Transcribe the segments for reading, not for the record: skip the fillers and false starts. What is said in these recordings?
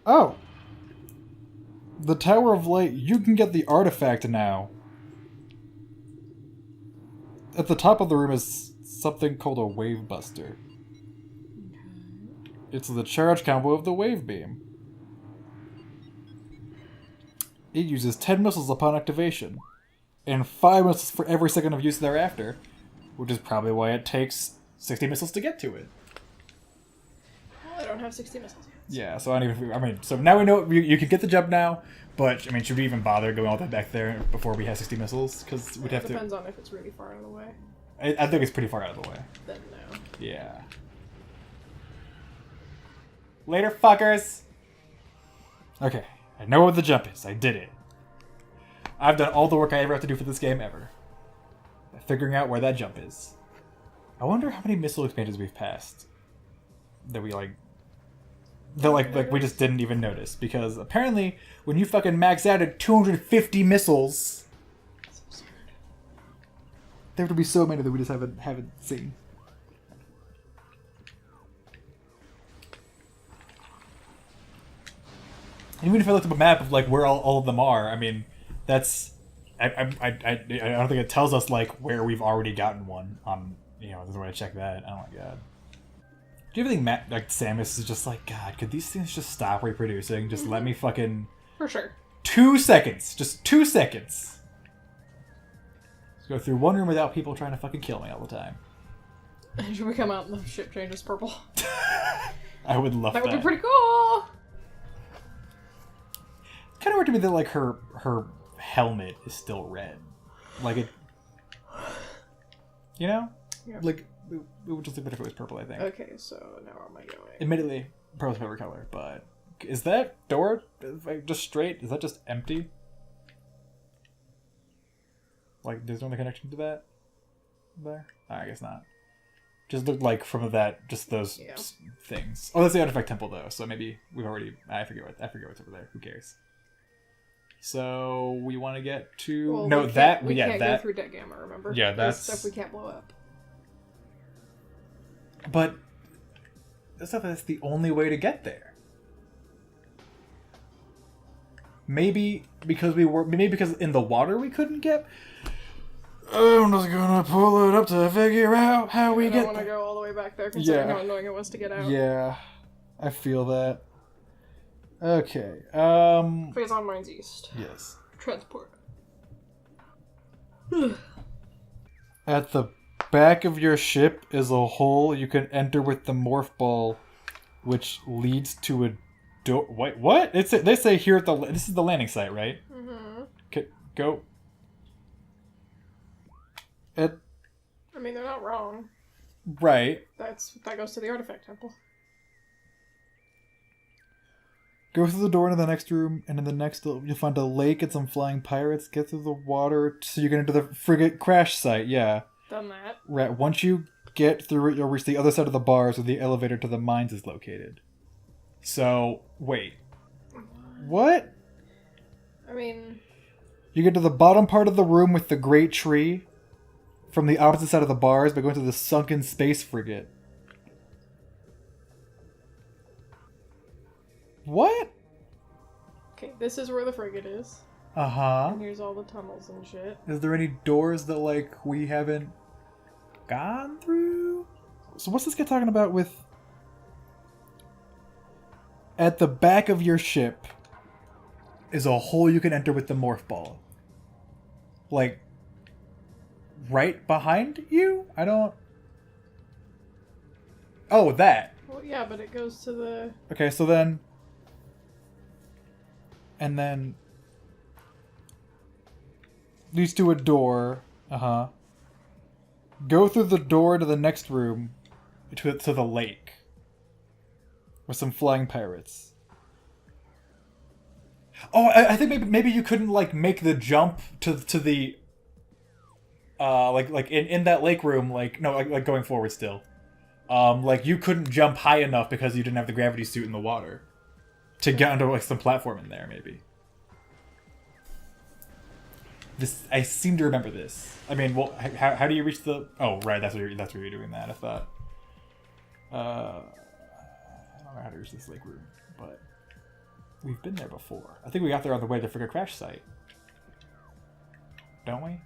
Oh! The Tower of Light, you can get the artifact now. At the top of the room is something called a Wave Buster. It's the charge combo of the Wave Beam. It uses 10 missiles upon activation, and 5 missiles for every second of use thereafter, which is probably why it takes 60 missiles to get to it. Well, I don't have 60 missiles yet. Yeah, so I don't even. I mean, so now we know you can get the jump now, but I mean, should we even bother going all the way back there before we have 60 missiles? Because we'd have to. Depends on if it's really far out of the way. I think it's pretty far out of the way. Then no. Yeah. Later, fuckers! Okay, I know what the jump is. I did it. I've done all the work I ever have to do for this game ever. Figuring out where that jump is. I wonder how many missile expansions we've passed. That we, like... That, like we just didn't even notice. Because apparently, when you fucking max out at 250 missiles... There would be so many that we just haven't seen. Even if I looked up a map of like where all of them are, I mean, that's I don't think it tells us like where we've already gotten one. There's a way to check that. Oh my god. Do you ever think like Samus is just like, God, could these things just stop reproducing? Just let me fucking for sure. 2 seconds, just 2 seconds. Just go through one room without people trying to fucking kill me all the time. Should we come out and the ship changes purple? I would love that. That would be pretty cool. Kind of weird to me that like her helmet is still red, like it, you know, Yep. like it would just look better if it was purple. I think. Okay, so now where am I going? Admittedly, purple's my favorite color, but is that door just straight? Is that just empty? Like, there's no connection to that there? I guess not. Just looked like from that, just those things. Oh, that's the artifact temple though, so maybe we've already. I forget what's over there. Who cares? So we want to get to we can't go through dead gamma. Remember? Yeah, that's stuff we can't blow up. But that's the only way to get there. Maybe because in the water we couldn't get. I'm just gonna pull it up to figure out how we get. I don't want to go all the way back there considering how annoying it was to get out. Yeah, I feel that. Okay. Phazon Mines East. Yes. Transport. At the back of your ship is a hole you can enter with the morph ball, which leads to a door. Wait, what? They say here at this is the landing site, right? Mm-hmm. Okay, go. I mean, they're not wrong. Right. That goes to the artifact temple. Go through the door into the next room, and in the next you'll find a lake and some flying pirates. Get through the water so you can enter the frigate crash site. Yeah. Done that. Right. Once you get through it, you'll reach the other side of the bars where the elevator to the mines is located. So, wait. What? I mean... You get to the bottom part of the room with the great tree from the opposite side of the bars by going to the sunken space frigate. What? Okay, this is where the frigate is. Uh-huh. And here's all the tunnels and shit. Is there any doors that, like, we haven't gone through? So what's this guy talking about with... At the back of your ship is a hole you can enter with the morph ball. Like, right behind you? I don't... Oh, that. Well, yeah, but it goes to the... Okay, so then... And then... Leads to a door. Uh-huh. Go through the door to the next room. To the lake. With some flying pirates. Oh, I think maybe you couldn't, like, make the jump to the... like in that lake room, like... No, like going forward still. Like, you couldn't jump high enough because you didn't have the gravity suit in the water. To get onto, like, some platform in there, maybe. I seem to remember this. I mean, well, how do you reach the... Oh, right, that's where you're doing that, I thought. I don't know how to reach this lake room, but... We've been there before. I think we got there on the way to the frigate crash site. Don't we?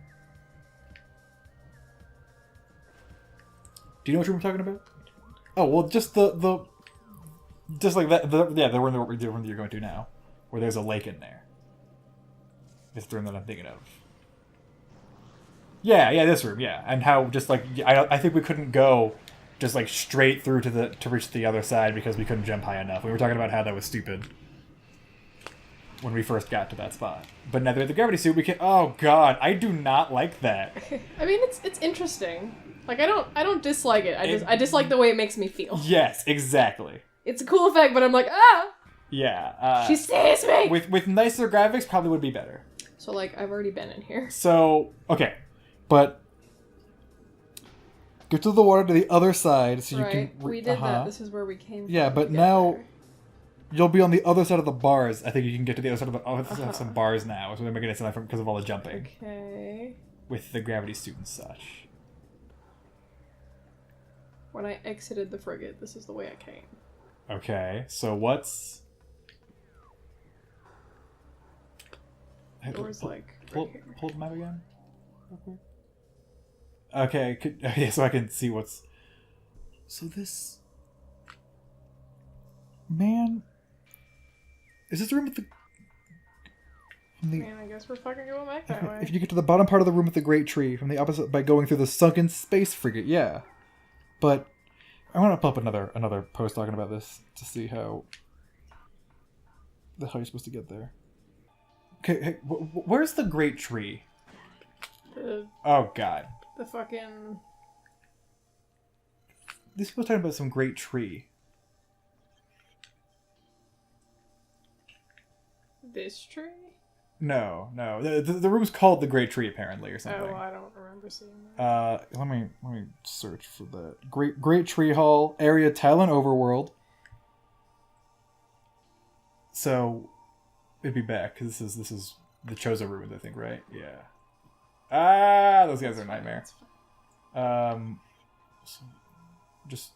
Do you know which room I'm talking about? Oh, well, just just like that. The room that you're going to now, where there's a lake in there. It's the room that I'm thinking of. Yeah, this room, yeah. And how just like I think we couldn't go just like straight through to reach the other side because we couldn't jump high enough. We were talking about how that was stupid when we first got to that spot. But now that we have the gravity suit, we can. Oh god, I do not like that. I mean, it's interesting. Like I don't dislike it. I dislike the way it makes me feel. Yes, exactly. It's a cool effect, but I'm like, ah. Yeah. She sees me. With nicer graphics, probably would be better. So like, I've already been in here. So okay, but get to the water to the other side so you can. We did that. This is where we came from. Yeah, but now you'll be on the other side of the bars. I think you can get to the other side of the. Oh, have some bars now, so they're making it sound like because of all the jumping. Okay. With the gravity suit and such. When I exited the frigate, this is the way I came. Okay, so what's... Door's like... Hold the map again? Okay, okay, so I can see what's... So this... Man... Is this the room with the... Man, I guess we're fucking going back that way. If you get to the bottom part of the room with the great tree, from the opposite by going through the sunken space frigate, yeah. But I want to pull up another post talking about this to see how you're supposed to get there. Okay, hey, where's the great tree? Oh god. The fucking... These people are talking about some great tree. This tree? No. The room's called the Great Tree, apparently, or something. Oh, I don't remember seeing that. Let me search for that. Great Tree Hall area, Talon Overworld. So it'd be back because this is the Chozo ruins, I think, right? Yeah. Ah, those guys are a nightmare. So just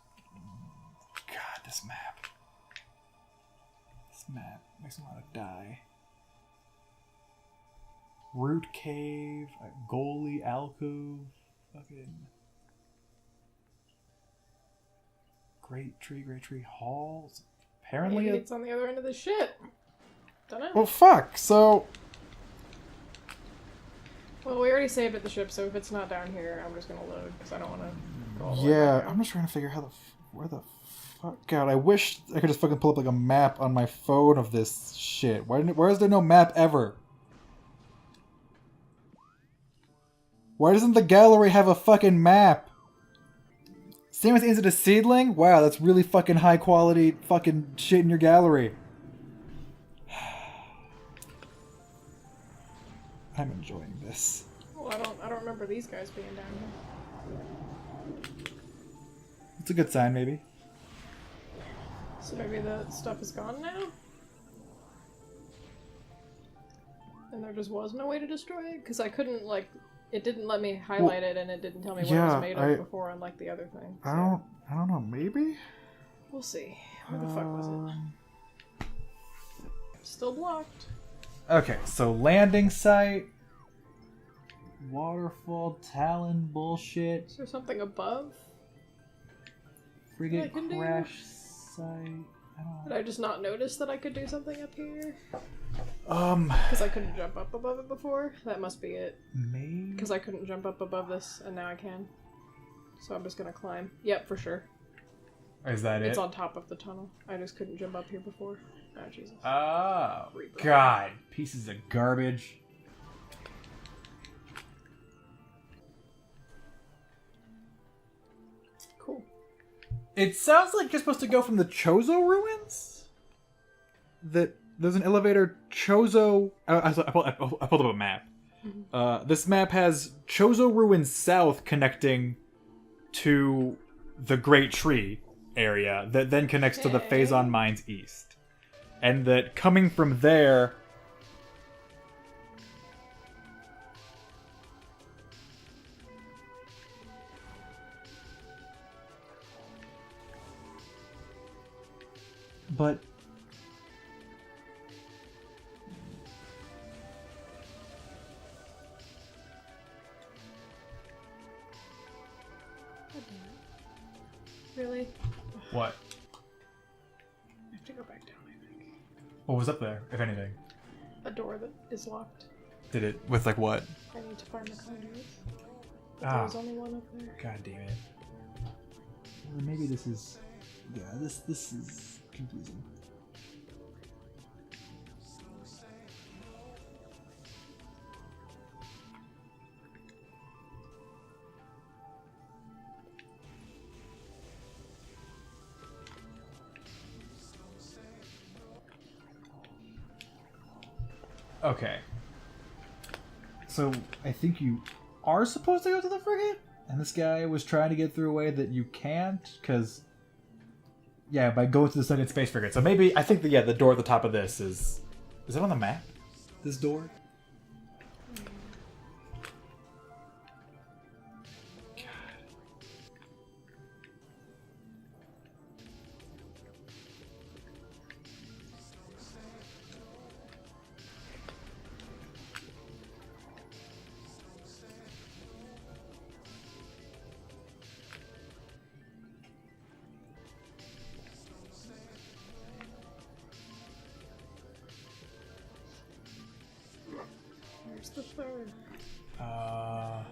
God, this map makes me want to die. Root Cave, Goalie, Alcove, fucking Great Tree Hall. Apparently, maybe it's on the other end of the ship. Don't know. Well, fuck. So, well, we already saved at the ship, so if it's not down here, I'm just gonna load because I don't want to go all the way yeah, back. I'm just trying to figure out where the fuck. God, I wish I could just fucking pull up like a map on my phone of this shit. Why is there no map ever? Why doesn't the gallery have a fucking map? Same as Into the Seedling? Wow, that's really fucking high quality fucking shit in your gallery. I'm enjoying this. Well, I don't remember these guys being down here. It's a good sign, maybe. So maybe the stuff is gone now? And there just was no way to destroy it? Because I couldn't, like... It didn't let me highlight it, and it didn't tell me what it was made of before, unlike the other thing. So. I don't know. Maybe. We'll see. Where the fuck was it? Still blocked. Okay, so landing site, waterfall, Talon bullshit. Is there something above? Frigate crash site. Did I just not notice that I could do something up here? Because I couldn't jump up above it before? That must be it. Maybe? Because I couldn't jump up above this, and now I can. So I'm just gonna climb. Yep, for sure. Is that It's on top of the tunnel. I just couldn't jump up here before. Oh, Jesus. Oh, God. Pieces of garbage. Cool. It sounds like you're supposed to go from the Chozo ruins? There's an elevator, Chozo... I pulled up a map. Mm-hmm. This map has Chozo ruins south connecting to the Great Tree area that then connects to the Phazon Mines east. And that coming from there... But What? I have to go back down, I think. What was up there, if anything? A door that is locked. Did it with like what? I need to find the conduit. But there's only one up there. God damn it. Well, maybe this is... Yeah, this is confusing. Okay. So, I think you are supposed to go to the frigate? And this guy was trying to get through a way that you can't, because... Yeah, by going to the second space frigate. So maybe, I think the door at the top of this is... Is it on the map? This door? Where's the third? I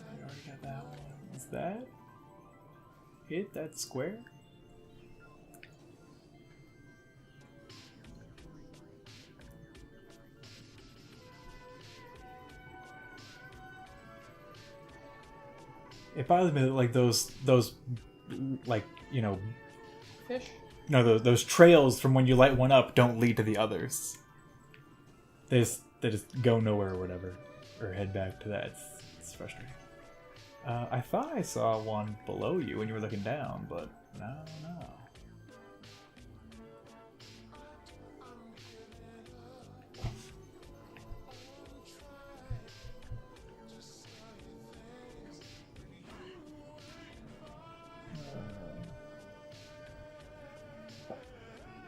already got that one. Is that it? That square? It bothers me that like those like, you know, Fish? No, those trails from when you light one up don't lead to the others. They just go nowhere or whatever, or head back to that. It's frustrating. I thought I saw one below you when you were looking down, but no.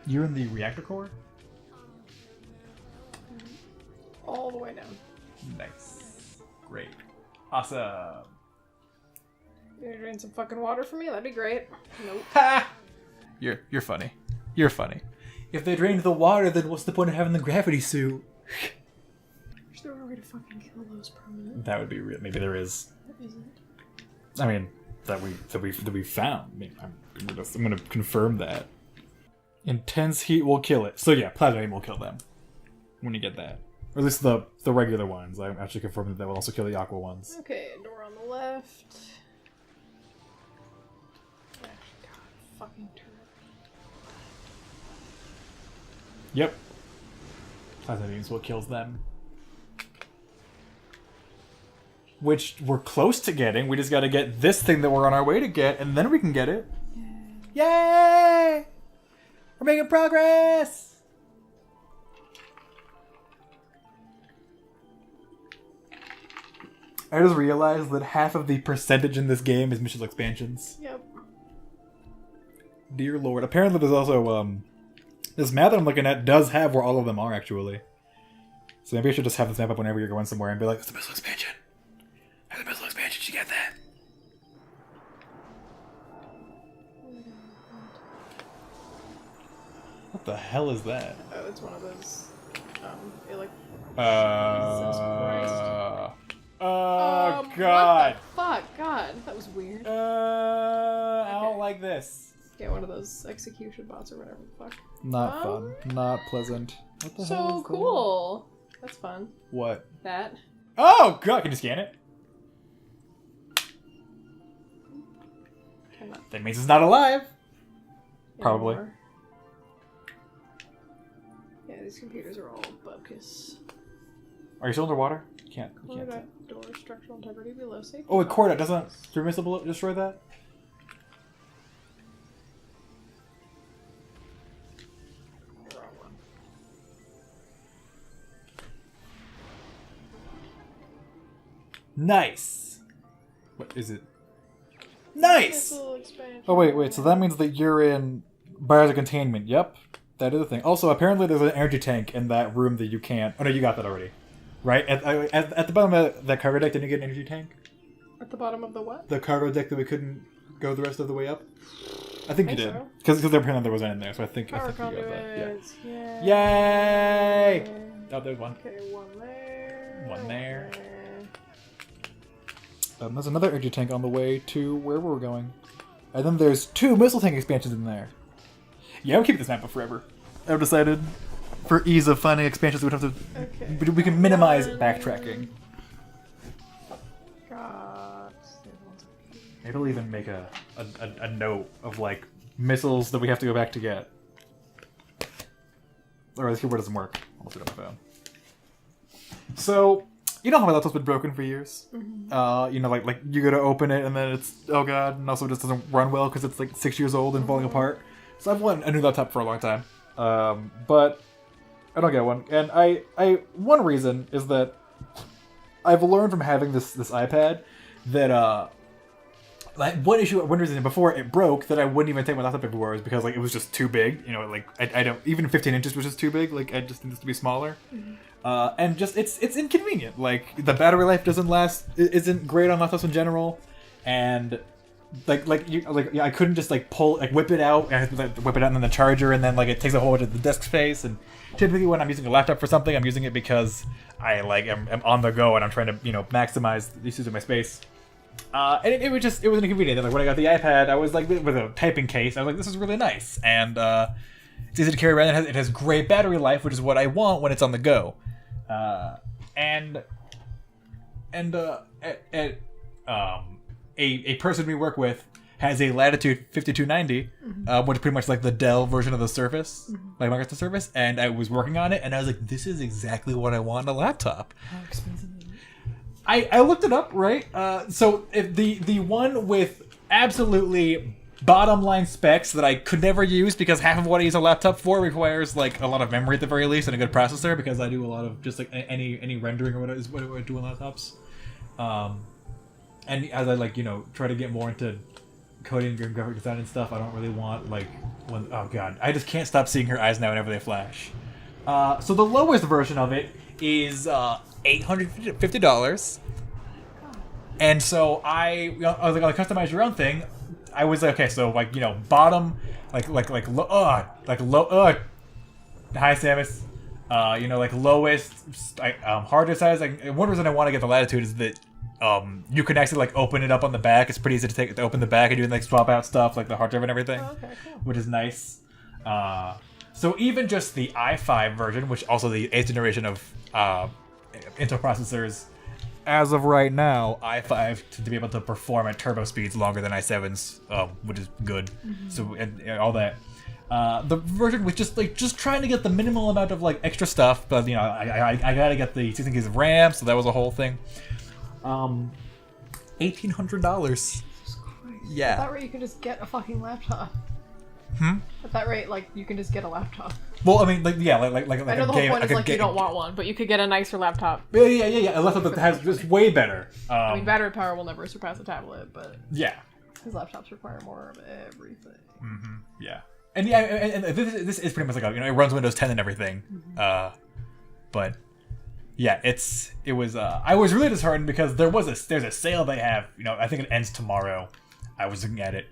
You're in the reactor core? All the way down. Nice. Great. Awesome. You gonna drain some fucking water for me? That'd be great. Nope. Ha! You're funny. You're funny. If they drained the water, then what's the point of having the gravity suit? Is there a way to fucking kill those permanent? That would be real. Maybe there is. What is it? I mean, that we found. I mean, I'm gonna confirm that. Intense heat will kill it. So yeah, plasma beam will kill them when you get that. Or at least the regular ones. I'm actually confirmed that will also kill the aqua ones. Okay, door on the left. God, fucking turret. Yep. Plasma beam is what kills them. Which we're close to getting. We just gotta get this thing that we're on our way to get, and then we can get it. Yay! We're making progress! I just realized that half of the percentage in this game is mission expansions. Yep. Dear Lord. Apparently there's also, this map that I'm looking at does have where all of them are, actually. So maybe I should just have this map up whenever you're going somewhere and be like, it's a missile expansion. It's a missile expansion, did you get that? What the hell is that? Oh, it's one of those, Oh, God. What the fuck? God, that was weird. I don't like this. Get one of those execution bots or whatever the fuck. Not fun. Not pleasant. What the hell So is cool. That's fun. What? That. Oh, God. Can you scan it? Cannot. That means it's not alive. Probably. Anymore. Yeah, these computers are all bogus. Are you still underwater? You can't. Door structural integrity below safety. Oh, wait, Corda, doesn't your missile destroy that? Wrong one. Nice. What is it? Nice. Missile expansion. Oh wait. So that means that you're in biotic containment. Yep, that is the thing. Also, apparently there's an energy tank in that room that you can't. Oh no, you got that already. Right? At the bottom of that cargo deck, didn't you get an energy tank? At the bottom of the what? The cargo deck that we couldn't go the rest of the way up? I think you did. So. Because they're pretending there wasn't in there, so I think you got that. Yeah. Yay! Oh, there's one. Okay, one there. One there. There's another energy tank on the way to where we're going. And then there's 2 missile tank expansions in there. Yeah, we'll keep this map up forever. I've decided, for ease of finding expansions, we don't have to. Okay. We can minimize backtracking. Maybe we'll even make a note of like missiles that we have to go back to get. Or this keyboard doesn't work. I'll do it on my phone. So, you know how my laptop's been broken for years? Mm-hmm. You know, like you go to open it and then it's, oh god, and also it just doesn't run well because it's like 6 years old and falling apart. So I've wanted a new laptop for a long time. But I don't get one. And one reason is that I've learned from having this iPad that, like one reason before it broke that I wouldn't even take my laptop everywhere was because like it was just too big. You know, like I don't, even 15 inches was just too big. Like I just need this to be smaller. Mm-hmm. And just it's inconvenient. Like the battery life isn't great on laptops in general, and I couldn't just like whip it out. I had to whip it out and then the charger, and then like it takes a whole bunch of the disk space. And typically when I'm using a laptop for something, I'm using it because I like am on the go and I'm trying to maximize the use of my space. And it was an inconvenient. Like when I got the iPad, I was like with a typing case. I was like, this is really nice, and it's easy to carry around. It has great battery life, which is what I want when it's on the go. A person we work with has a Latitude 5290, which is pretty much like the Dell version of the Surface, like Microsoft Surface, and I was working on it, and I was like, this is exactly what I want in a laptop. How expensive is it? I looked it up, right? So if the one with absolutely bottom line specs that I could never use because half of what I use a laptop for requires like a lot of memory at the very least and a good processor because I do a lot of just like any rendering or what I do on laptops. And as I try to get more into coding and graphic design and stuff, I don't really want oh god, I just can't stop seeing her eyes now whenever they flash. So the lowest version of it is $850, and so I was like, customize your own thing. I was like, okay, so bottom, low, hi Samus, lowest, hard to size. Like one reason I want to get the Latitude is that you can actually open it up on the back. It's pretty easy to open the back and do swap out stuff like the hard drive and everything, which is nice. So even just the i5 version, which also the 8th generation of Intel processors, as of right now, i5 to be able to perform at turbo speeds longer than i7s, which is good. So and all that. The version with just trying to get the minimal amount of extra stuff, but I gotta get the 16 gigs of RAM, so that was a whole thing. $1,800. Yeah. At that rate, you can just get a fucking laptop. At that rate, you can just get a laptop. Well, I mean, I know the whole point is you don't want one, but you could get a nicer laptop. Yeah. A laptop that has just way better. I mean, battery power will never surpass a tablet, but yeah, because laptops require more of everything. Yeah, and this is pretty much it runs Windows 10 and everything. But yeah, it was. I was really disheartened because there's a sale they have. I think it ends tomorrow. I was looking at it,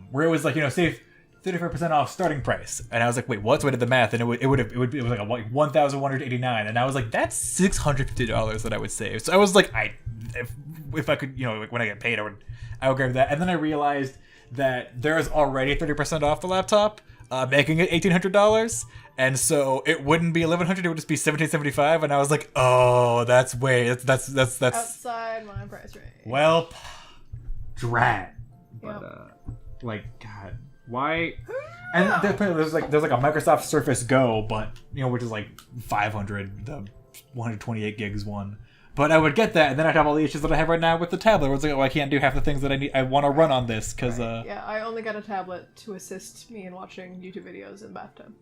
where it was save 35% off starting price, and I was like, wait, what? So I did the math, and it was like $1,189, and I was like, that's $650 that I would save. So I was like, if I could, when I get paid, I would grab that. And then I realized that there is already 30% off the laptop, making it $1,800, and so it wouldn't be $1,100; it would just be $1,775. And I was like, oh, that's outside my price range. Well, drat. Yep. But God. Why? And there's a Microsoft Surface Go, but which is 500, the 128 gigs one. But I would get that, and then I'd have all the issues that I have right now with the tablet. Where it's I can't do half the things that I want to run on this because. Right. Yeah, I only got a tablet to assist me in watching YouTube videos in the bathtub.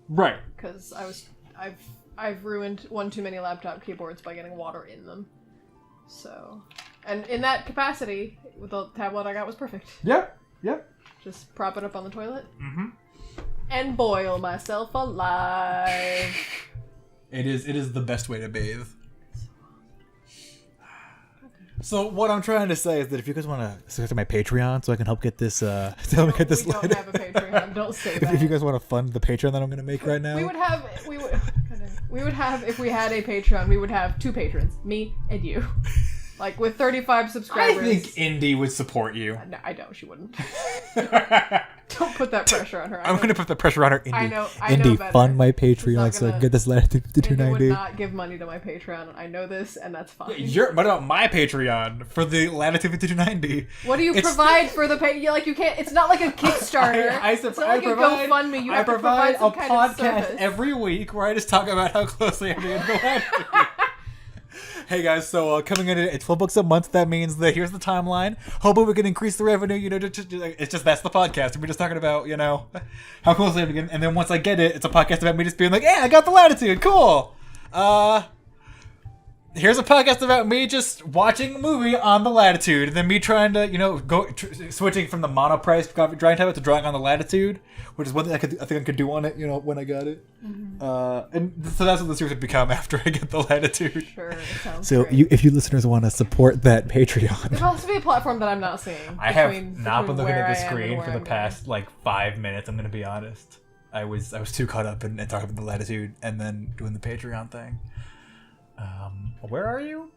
Right. Because I've ruined one too many laptop keyboards by getting water in them. So, and in that capacity, with the tablet I got was perfect. Yep. Just prop it up on the toilet. And boil myself alive. It is the best way to bathe. So what I'm trying to say is that if you guys want to subscribe to my Patreon, so I can help get this, We don't have a Patreon. Don't say that. if you guys want to fund the Patreon that I'm going to make right now, We would have if we had a Patreon. We would have 2 patrons, me and you. Like with 35 subscribers. I think Indy would support you. No, I don't. She wouldn't. Don't put that pressure on her. I'm going to put the pressure on her, Indy. I know Indy, better. fund my Patreon so I can get this Latitude Indy 290. would not give money to my Patreon. I know this, and that's fine. What about my Patreon for the Latitude 290? What do you provide for the pay? You can't. It's not like a Kickstarter. It's not like a GoFundMe. You have to provide some kind of service. Every week where I just talk about how closely I'm doing the Latitude. Hey guys, so coming in at $12 a month, that means that here's the timeline. Hoping we can increase the revenue, it's just that's the podcast. We're just talking about, how close I am to get. And then once I get it, it's a podcast about me just being like, yeah, I got the Latitude, cool. Here's a podcast about me just watching a movie on the Latitude, and then me trying to, switching from the mono-priced drawing tablet to drawing on the Latitude, which is one thing I think I could do on it, when I got it. Mm-hmm. And so that's what the series would become after I get the Latitude. Sure, it sounds so great. If you listeners want to support that Patreon, there has to be a platform that I'm not seeing. I have not been looking at the where I am screen and for the where I'm past 5 minutes. I'm gonna be honest. I was too caught up in talking about the Latitude and then doing the Patreon thing. Where are you?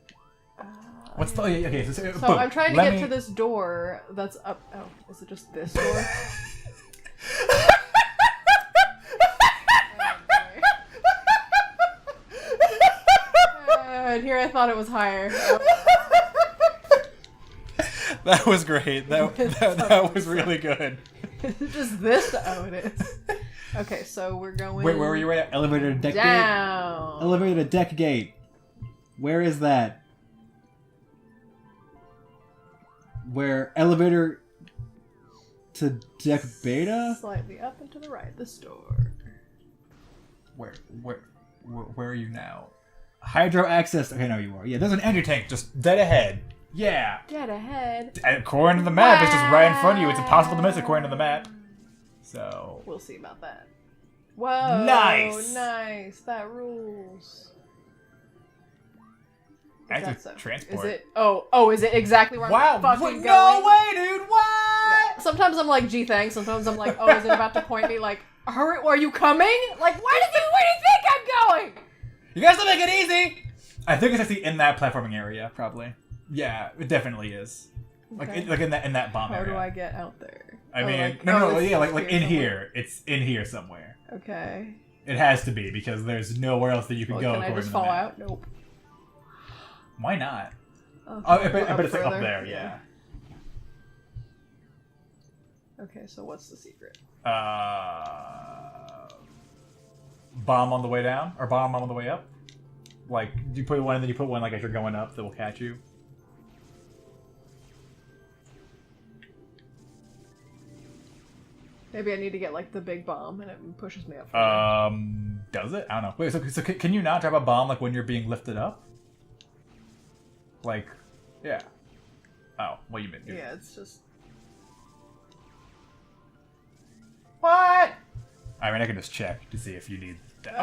What's the... Okay, so boom. I'm trying to get to this door that's up... Oh, is it just this door? And here I thought it was higher. That was great. That was really good. Is it just this? Oh, it is. Okay, so we're going... Wait, where were you right at? Elevator to deck down. gate? Elevator to deck gate. Where is that? Where elevator to deck beta? Slightly up and to the right, this door. Where are you now? Hydro access. Okay, no, you are. Yeah, there's an energy tank just dead ahead. Yeah. Dead ahead. According to the map, it's just right in front of you. It's impossible to miss according to the map. So we'll see about that. Whoa. Nice. That rules. That's a transport. Is it? Oh, is it exactly where I'm fucking going? No way, dude! What? Yeah. Sometimes I'm like, gee, thanks. Sometimes I'm like, oh, is it about to point me? Like, hurry, are you coming? Like, where do you think I'm going? You guys don't make it easy! I think it's actually in that platforming area, probably. Yeah, it definitely is. Okay. Like in that bomb area. How do I get out there? I mean, no, like in here. It's in here somewhere. Okay. It has to be, because there's nowhere else that you can go. Can I just fall out? Nope. Why not? Okay, I bet it's like up there, yeah. Okay, so what's the secret? Bomb on the way down? Or bomb on the way up? Like, you put one and then you put one like as you're going up that will catch you? Maybe I need to get like the big bomb and it pushes me up. Does it? I don't know. Wait, so can you not drop a bomb like when you're being lifted up? Like, yeah. Oh, well, you meant. Yeah, it's just. What? I mean, I can just check to see if you need that.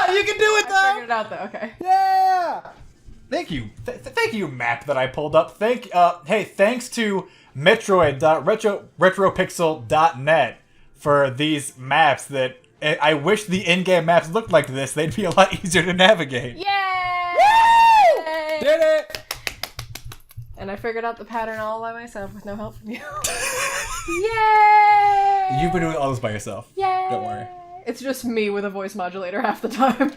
You can do it though. I figured it out though. Okay. Yeah. Thank you. Thank you, map that I pulled up. Hey, thanks to Metroid.retropixel.net for these maps that. I wish the in-game maps looked like this. They'd be a lot easier to navigate. Yay! Woo! Did it! And I figured out the pattern all by myself with no help from you. Yay! You've been doing all this by yourself. Yay! Don't worry. It's just me with a voice modulator half the time.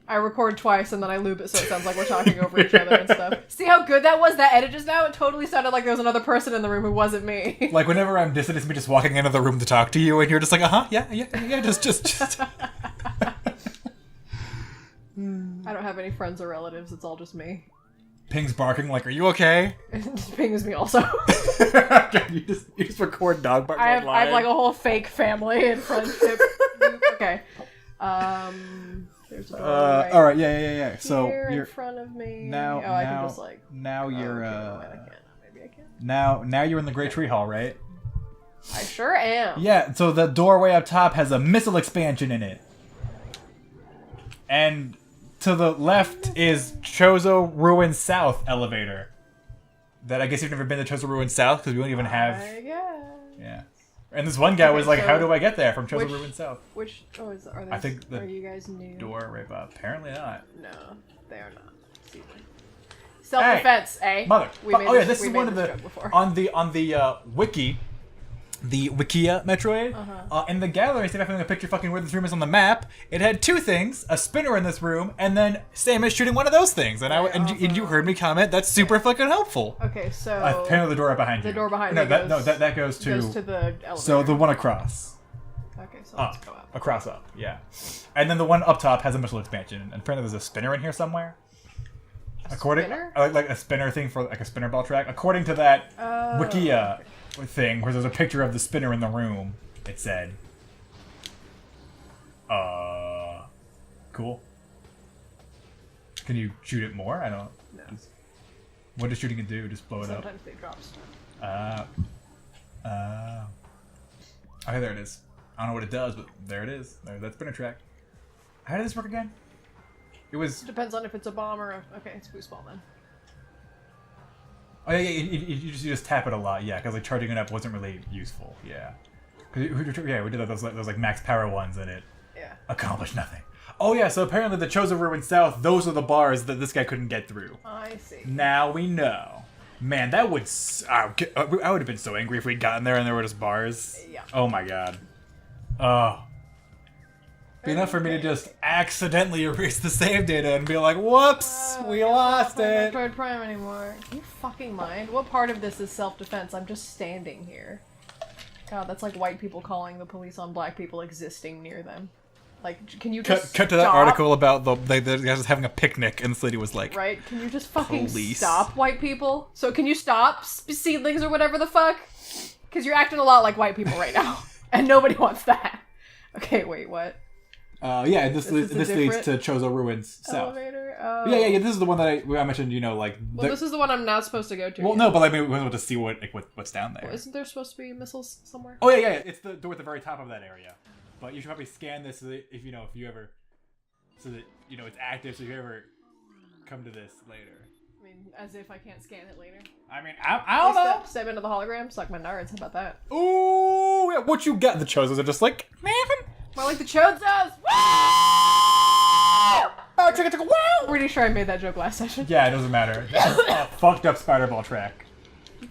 I record twice and then I lube it so it sounds like we're talking over each other and stuff. See how good that was? That edit just now? It totally sounded like there was another person in the room who wasn't me. Like whenever I'm distant, it's me just walking into the room to talk to you and you're just like, yeah, just. I don't have any friends or relatives, it's all just me. Ping's barking like, are you okay? It just pings me also. you just record dog barks I have like a whole fake family and friendship. Okay. There's a door right all right, yeah. So here you're in front of me. now. I can just like. Now you're. Okay, I can't. Maybe I can. Now you're in the Great Tree Hall, right? I sure am. Yeah. So the doorway up top has a missile expansion in it, and to the left is Chozo Ruin South elevator. That I guess you've never been to Chozo Ruin South because we don't even have. Yeah. And this one guy was like, "How do I get there from Chozo Ruin South?" Which are these, I think are you guys new? Door right up. Apparently not. No, they are not. Self-defense, hey, eh? Mother. This is one of the on the wiki. The Wikia Metroid, in the gallery, instead of having a picture fucking where this room is on the map, it had two things: a spinner in this room, and then Samus shooting one of those things. And and you heard me comment. That's super fucking helpful. Okay, so apparently the door right behind you. The door behind you. That goes to the elevator. So the one across. Okay, so let's go up. Across up, yeah. And then the one up top has a missile expansion, and apparently there's a spinner in here somewhere. Spinner? Like a spinner thing for like a spinner ball track. According to that Wikia thing, where there's a picture of the spinner in the room, it said, cool. Can you shoot it more? I don't. No. What does shooting it do? Just blow it up? Sometimes they drop stuff. Okay, there it is. I don't know what it does, but there it is. There's that spinner track. How did this work again? It was. Depends on if it's a bomb or a. Okay, it's boost ball then. Oh yeah, you just tap it a lot, yeah, because like charging it up wasn't really useful, yeah. We did those like max power ones, and it accomplished nothing. Oh yeah, so apparently the Chozo Ruin South, those are the bars that this guy couldn't get through. I see. Now we know. Man, that would I would have been so angry if we'd gotten there and there were just bars. Yeah. Oh my god. Oh. Be enough for me to just accidentally erase the save data and be like, whoops, we lost it. Metroid Prime anymore. Can you fucking mind? What part of this is self-defense? I'm just standing here. God, that's like white people calling the police on black people existing near them. Like, can you just cut to that article about the guys having a picnic and the lady was like, right? Can you just fucking police. Stop, white people? So can you stop, seedlings or whatever the fuck? Because you're acting a lot like white people right now, and nobody wants that. Okay, wait, what? Yeah, this leads to Chozo Ruins South. Elevator? Oh. Yeah, this is the one that I mentioned, like... Well, this is the one I'm not supposed to go to. Well, no, but I mean, we want to see what's down there. Well, isn't there supposed to be missiles somewhere? Oh, yeah, it's the door at the very top of that area. But you should probably scan this so that if you ever... So that, it's active, so if you ever come to this later. I mean, as if I can't scan it later. I mean, I don't know. Step into the hologram, suck my nards, how about that? Ooh, yeah, what you got? The Chozos are just like, man... More like the Chozos! Woo! Oh, chicka, wow! I'm pretty sure I made that joke last session. Yeah, it doesn't matter. That's a fucked up spider ball track.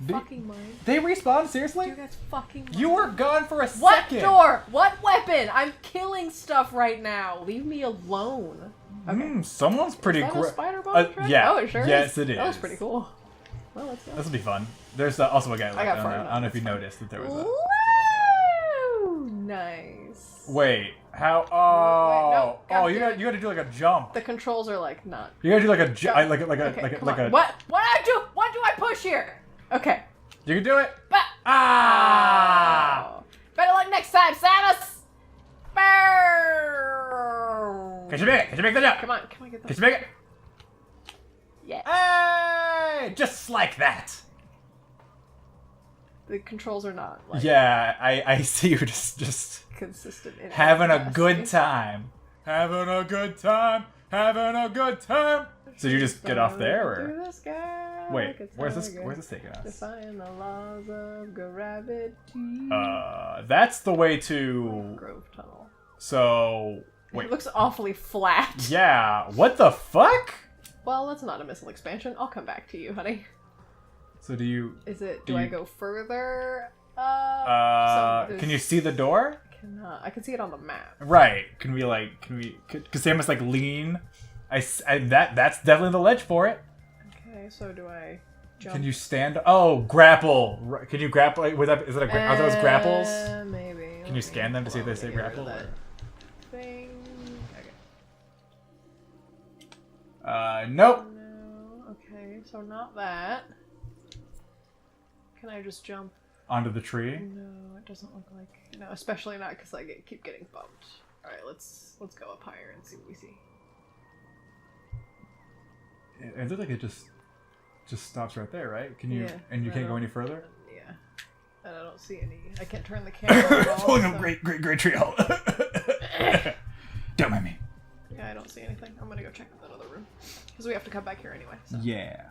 Fucking mind. They respawn? Seriously? Dude, that's fucking mind. You were gone for a second. What door? What weapon? I'm killing stuff right now. Leave me alone. Okay. Someone's pretty great. Is that a spider ball track? Yeah. Oh, it sure yes, is. it is. That was pretty cool. Well, let's go. This will be fun. There's also a guy like I don't know if you noticed that there was a... Woo! Nice. Wait, how? Wait, no, you got to do like a jump. The controls are like not. You got to do like a jump, Okay, like a. What do I do? What do I push here? Okay. You can do it. Oh. Better luck next time, Samus. Can you make it? Can you make that jump? Come on, get that. Can you make it? Yeah. Hey, just like that. The controls are not. Like, yeah, I see you just consistent. Having a good time. Having a good time. So you just get off there, or? Wait, where's this taking us? Defying the laws of gravity. That's the way to Grove Tunnel. So wait. It looks awfully flat. Yeah. What the fuck? Well, that's not a missile expansion. I'll come back to you, honey. So do you? Do I go further? Can you see the door? I can see it on the map. Right. Can we? Cause Samus like lean. That's definitely the ledge for it. Okay, so do I jump? Can you stand? Oh, grapple. Can you grapple? Are those grapples? Maybe. Can you scan them to see if they say grapple? Thing. Okay. Nope. No. Okay, so not that. Can I just jump onto the tree? No, it doesn't look like. No, especially not because I keep getting bumped. All right, let's go up higher and see what we see. It looks like it just stops right there, right? Can you? Yeah, and you can't go any further? Yeah. And I don't see any. I can't turn the camera at all. Pulling a great tree out. Don't mind me. Yeah, I don't see anything. I'm gonna go check that other room because we have to come back here anyway. So. Yeah.